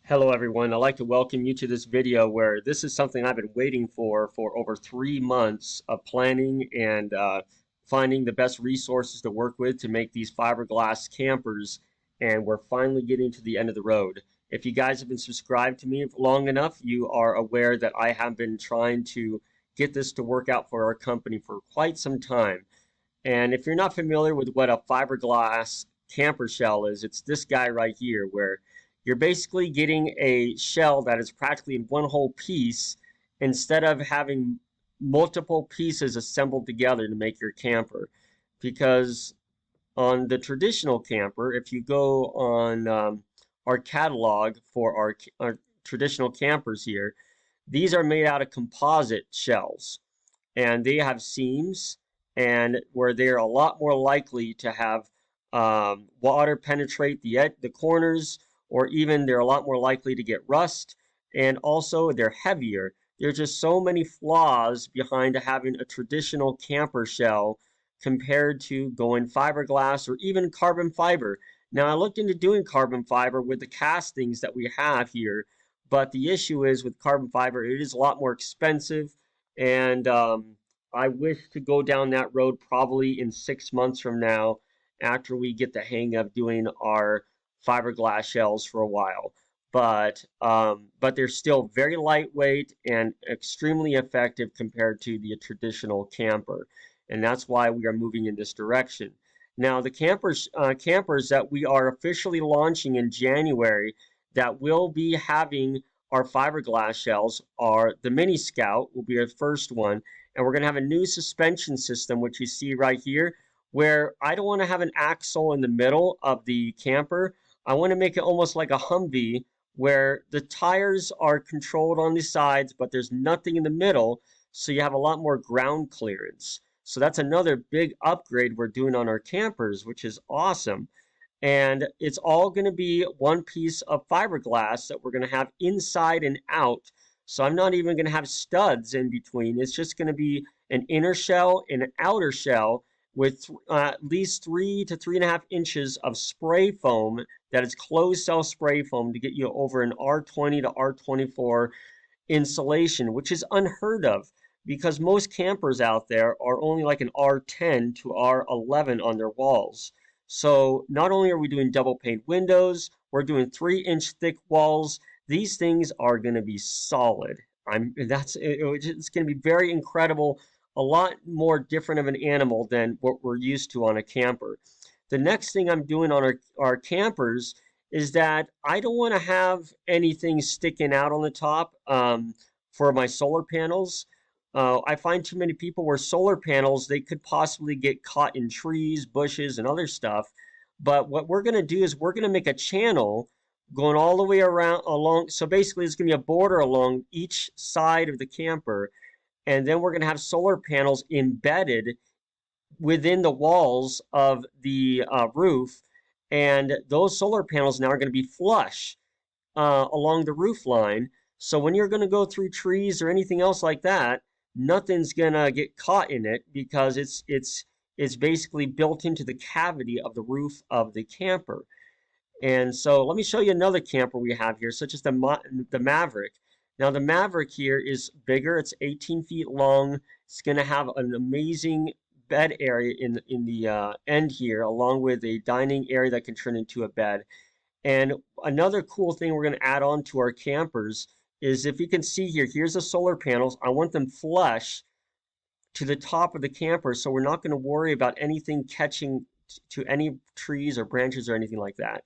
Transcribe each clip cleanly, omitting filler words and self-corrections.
Hello everyone, I'd like to welcome you to this video where this is something I've been waiting for over 3 months of planning and finding the best resources to work with to make these fiberglass campers, and we're finally getting to the end of the road. If you guys have been subscribed to me long enough, you are aware that I have been trying to get this to work out for our company for quite some time. And if you're not familiar with what a fiberglass camper shell is, it's this guy right here, where you're basically getting a shell that is practically in one whole piece instead of having multiple pieces assembled together to make your camper. Because on the traditional camper, if you go on our catalog for our traditional campers here, these are made out of composite shells, and they have seams, and where they're a lot more likely to have water penetrate the corners, or even they're a lot more likely to get rust, and also they're heavier. There's just so many flaws behind having a traditional camper shell compared to going fiberglass or even carbon fiber. Now, I looked into doing carbon fiber with the castings that we have here, but the issue is with carbon fiber, it is a lot more expensive, and I wish to go down that road probably in 6 months from now, after we get the hang of doing our fiberglass shells for a while. But they're still very lightweight and extremely effective compared to the traditional camper, and that's why we are moving in this direction. Now, the campers that we are officially launching in January that will be having our fiberglass shells are the Mini Scout will be our first one, and we're going to have a new suspension system, which you see right here, where I don't want to have an axle in the middle of the camper. I want to make it almost like a Humvee, where the tires are controlled on the sides, but there's nothing in the middle, so you have a lot more ground clearance. So that's another big upgrade we're doing on our campers, which is awesome. And it's all going to be one piece of fiberglass that we're going to have inside and out. So I'm not even going to have studs in between. It's just going to be an inner shell and an outer shell with at least 3 to 3.5 inches of spray foam that is closed cell spray foam to get you over an R20 to R24 insulation, which is unheard of because most campers out there are only like an R10 to R11 on their walls. So not only are we doing double pane windows, we're doing 3-inch thick walls. These things are going to be solid. It's going to be very incredible, a lot more different of an animal than what we're used to on a camper. The next thing I'm doing on our campers is that I don't want to have anything sticking out on the top for my solar panels. I find too many people where solar panels, they could possibly get caught in trees, bushes, and other stuff. But what we're going to do is we're going to make a channel going all the way around along. So basically, it's going to be a border along each side of the camper. And then we're going to have solar panels embedded within the walls of the roof. And those solar panels now are going to be flush along the roof line. So when you're going to go through trees or anything else like that, nothing's gonna get caught in it because it's basically built into the cavity of the roof of the camper. And so let me show you another camper we have here, such as the Maverick. Now the Maverick here is bigger. It's 18 feet long. It's going to have an amazing bed area in the end here, along with a dining area that can turn into a bed. And another cool thing we're going to add on to our campers is, if you can see here, here's the solar panels. I want them flush to the top of the camper, so we're not going to worry about anything catching to any trees or branches or anything like that.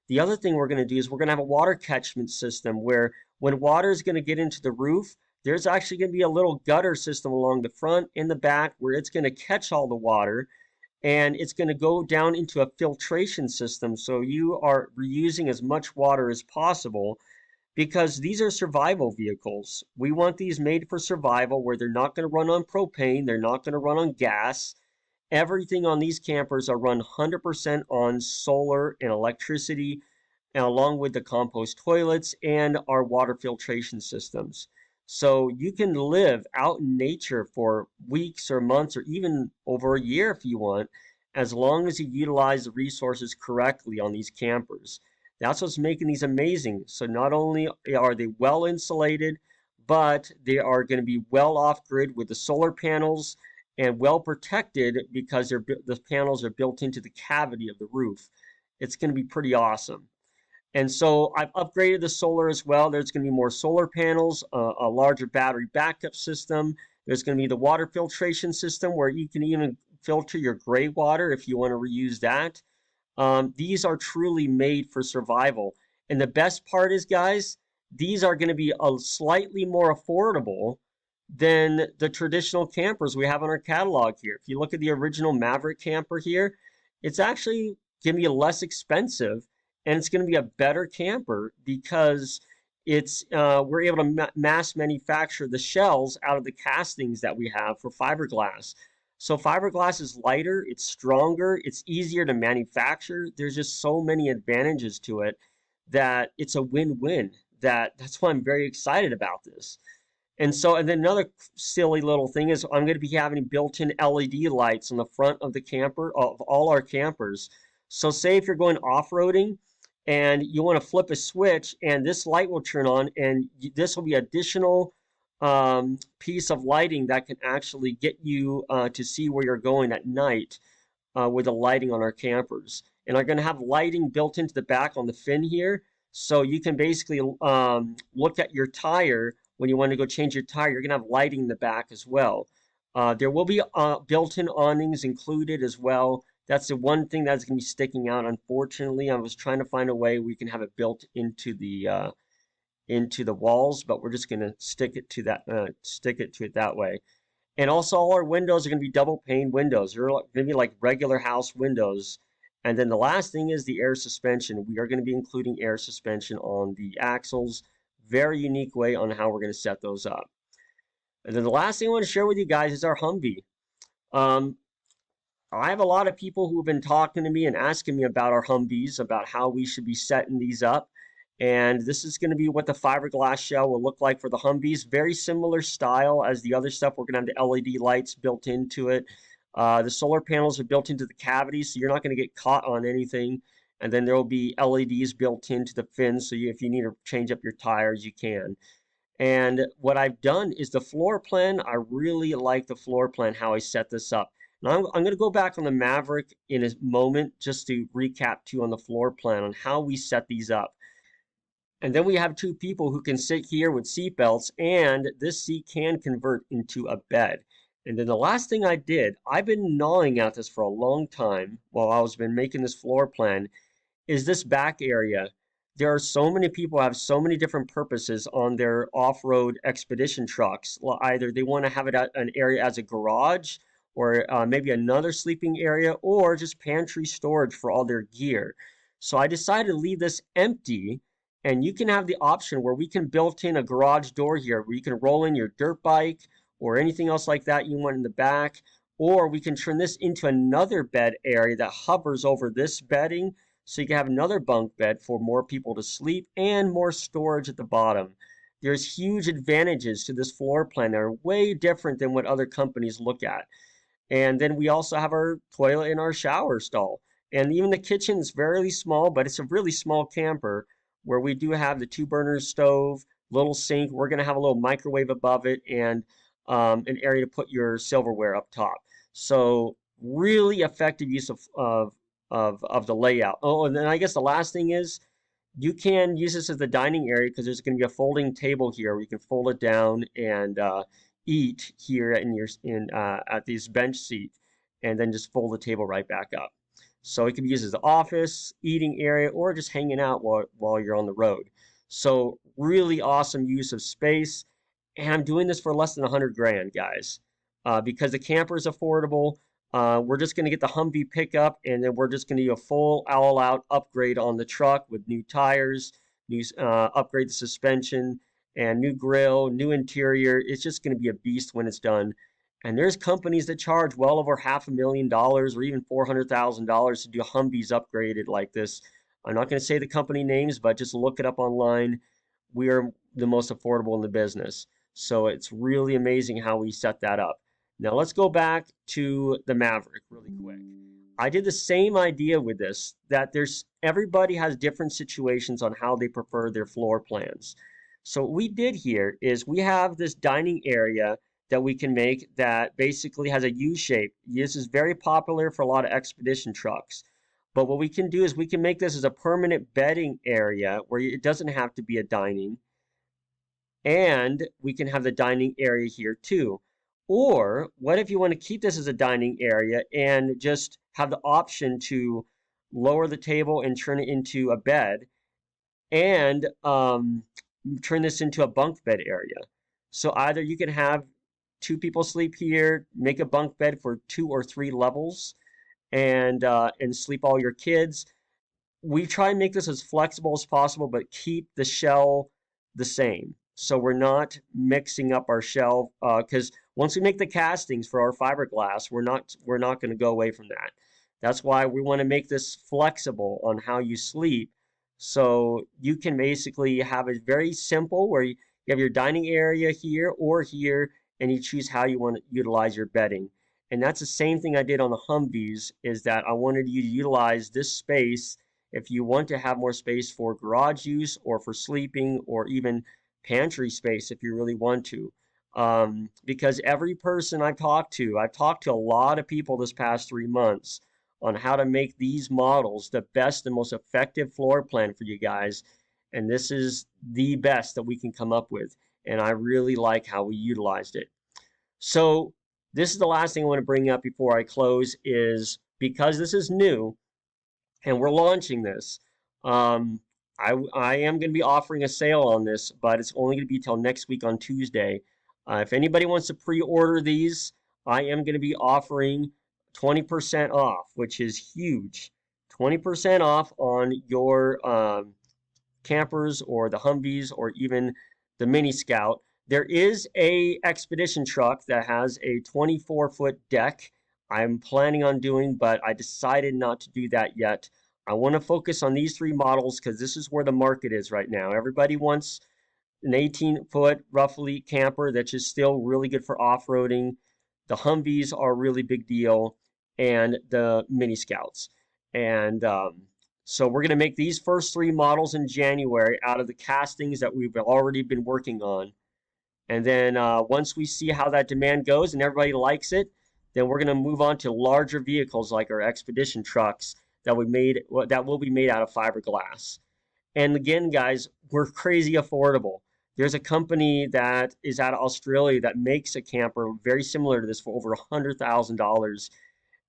The other thing we're going to do is we're going to have a water catchment system where when water is going to get into the roof, there's actually going to be a little gutter system along the front and the back where it's going to catch all the water, and it's going to go down into a filtration system, so you are reusing as much water as possible, because these are survival vehicles. We want these made for survival, where they're not going to run on propane, they're not going to run on gas. Everything on these campers are run 100% on solar and electricity, and along with the compost toilets and our water filtration systems. So you can live out in nature for weeks or months or even over a year if you want, as long as you utilize the resources correctly on these campers. That's what's making these amazing. So not only are they well insulated, but they are going to be well off grid with the solar panels and well protected because the panels are built into the cavity of the roof. It's going to be pretty awesome. And so I've upgraded the solar as well. There's going to be more solar panels, a larger battery backup system. There's going to be the water filtration system where you can even filter your gray water if you want to reuse that. These are truly made for survival. And the best part is, guys, these are going to be a slightly more affordable than the traditional campers we have on our catalog here. If you look at the original Maverick camper here, it's actually going to be less expensive and it's going to be a better camper because we're able to mass manufacture the shells out of the castings that we have for fiberglass. So fiberglass is lighter, it's stronger, it's easier to manufacture. There's just so many advantages to it that it's a win-win. That's why I'm very excited about this. And then another silly little thing is I'm going to be having built-in LED lights on the front of the camper, of all our campers. So say if you're going off-roading and you want to flip a switch and this light will turn on and this will be additional piece of lighting that can actually get you to see where you're going at night with the lighting on our campers. And are going to have lighting built into the back on the fin here. So you can basically look at your tire when you want to go change your tire. You're going to have lighting in the back as well. There will be built-in awnings included as well. That's the one thing that's going to be sticking out. Unfortunately, I was trying to find a way we can have it built into the walls, but we're just going to stick it to it that way. And also all our windows are going to be double pane windows. They're going to be like regular house windows. And then the last thing is the air suspension. We are going to be including air suspension on the axles. Very unique way on how we're going to set those up. And then the last thing I want to share with you guys is our Humvee. Um, I have a lot of people who have been talking to me and asking me about our Humvees, about how we should be setting these up. And this is going to be what the fiberglass shell will look like for the Humvees. Very similar style as the other stuff. We're going to have the LED lights built into it. The solar panels are built into the cavity, so you're not going to get caught on anything. And then there will be LEDs built into the fins, so if you need to change up your tires, you can. And what I've done is the floor plan. I really like the floor plan, how I set this up. Now I'm going to go back on the Maverick in a moment just to recap too on the floor plan on how we set these up. And then we have two people who can sit here with seat belts, and this seat can convert into a bed. And then the last thing I did, I've been gnawing at this for a long time while I was been making this floor plan, is this back area. There are so many people who have so many different purposes on their off-road expedition trucks. Well, either they want to have it at an area as a garage, or maybe another sleeping area, or just pantry storage for all their gear. So I decided to leave this empty, and you can have the option where we can build in a garage door here where you can roll in your dirt bike or anything else like that you want in the back, or we can turn this into another bed area that hovers over this bedding so you can have another bunk bed for more people to sleep and more storage at the bottom. There's huge advantages to this floor plan that are way different than what other companies look at. And then we also have our toilet and our shower stall. And even the kitchen is very small, but it's a really small camper where we do have the 2 burner stove, little sink. We're going to have a little microwave above it and an area to put your silverware up top. So really effective use of the layout. Oh, and then I guess the last thing is you can use this as the dining area because there's going to be a folding table here where you can fold it down and eat here at this bench seat, and then just fold the table right back up. So it can be used as the office, eating area, or just hanging out while you're on the road. So really awesome use of space, and I'm doing this for less than 100 grand, guys, because the camper is affordable. We're just going to get the Humvee pickup, and then we're just going to do a full all-out upgrade on the truck with new tires, upgrade the suspension, and new grill, new interior. It's just going to be a beast when it's done. And there's companies that charge well over $500,000 or even $400,000 to do Humvees upgraded like this. I'm not going to say the company names, but just look it up online. We are the most affordable in the business. So it's really amazing how we set that up. Now let's go back to the Maverick really quick. I did the same idea with this, that everybody has different situations on how they prefer their floor plans. So what we did here is we have this dining area that we can make that basically has a U shape. This is very popular for a lot of expedition trucks. But what we can do is we can make this as a permanent bedding area where it doesn't have to be a dining, and we can have the dining area here too. Or what if you want to keep this as a dining area and just have the option to lower the table and turn it into a bed, and turn this into a bunk bed area. So either you can have two people sleep here, make a bunk bed for 2 or 3 levels, and sleep all your kids. We try and make this as flexible as possible, but keep the shell the same. So we're not mixing up our shell, because once we make the castings for our fiberglass, we're not going to go away from that. That's why we want to make this flexible on how you sleep. So you can basically have it very simple where you have your dining area here or here, and you choose how you want to utilize your bedding. And that's the same thing I did on the Humvees, is that I wanted you to utilize this space if you want to have more space for garage use or for sleeping or even pantry space if you really want to. Because every person I've talked to a lot of people this past 3 months on how to make these models the best and most effective floor plan for you guys. And this is the best that we can come up with. And I really like how we utilized it. So this is the last thing I want to bring up before I close, is because this is new, and we're launching this. Um, I am going to be offering a sale on this, but it's only going to be till next week on Tuesday. If anybody wants to pre-order these, I am going to be offering 20% off, which is huge. 20% off on your campers or the Humvees or even the Mini Scout. There is a expedition truck that has a 24-foot deck I'm planning on doing, but I decided not to do that yet. I want to focus on these 3 models because this is where the market is right now. Everybody wants an 18-foot roughly camper that's just still really good for off-roading. The Humvees are a really big deal, and the Mini Scouts. And so we're going to make these first 3 models in January out of the castings that we've already been working on. And then once we see how that demand goes and everybody likes it, then we're going to move on to larger vehicles like our expedition trucks that will be made out of fiberglass. And again, guys, we're crazy affordable. There's a company that is out of Australia that makes a camper very similar to this for over $100,000.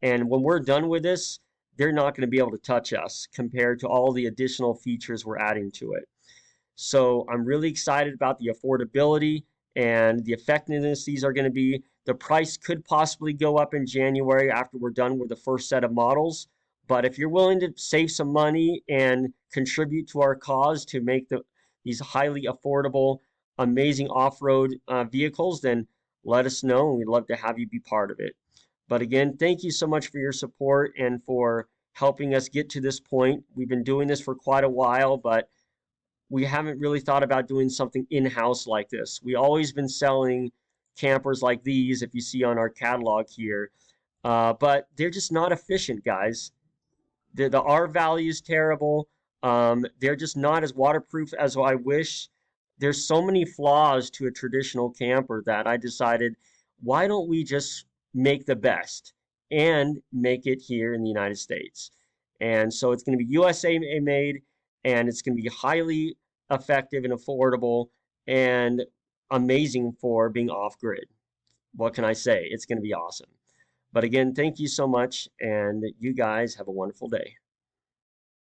And when we're done with this, they're not going to be able to touch us compared to all the additional features we're adding to it. So I'm really excited about the affordability and the effectiveness these are going to be. The price could possibly go up in January after we're done with the first set of models. But if you're willing to save some money and contribute to our cause to make these highly affordable, amazing off-road vehicles, then let us know, and we'd love to have you be part of it. But again, thank you so much for your support and for helping us get to this point. We've been doing this for quite a while, but we haven't really thought about doing something in-house like this. We always been selling campers like these, if you see on our catalog here, but they're just not efficient, guys. The R value is terrible. They're just not as waterproof as I wish. There's so many flaws to a traditional camper that I decided, why don't we just make the best and make it here in the United States? And so it's going to be USA made, and it's going to be highly effective and affordable and amazing for being off grid. What can I say? It's going to be awesome. But again, thank you so much, and you guys have a wonderful day.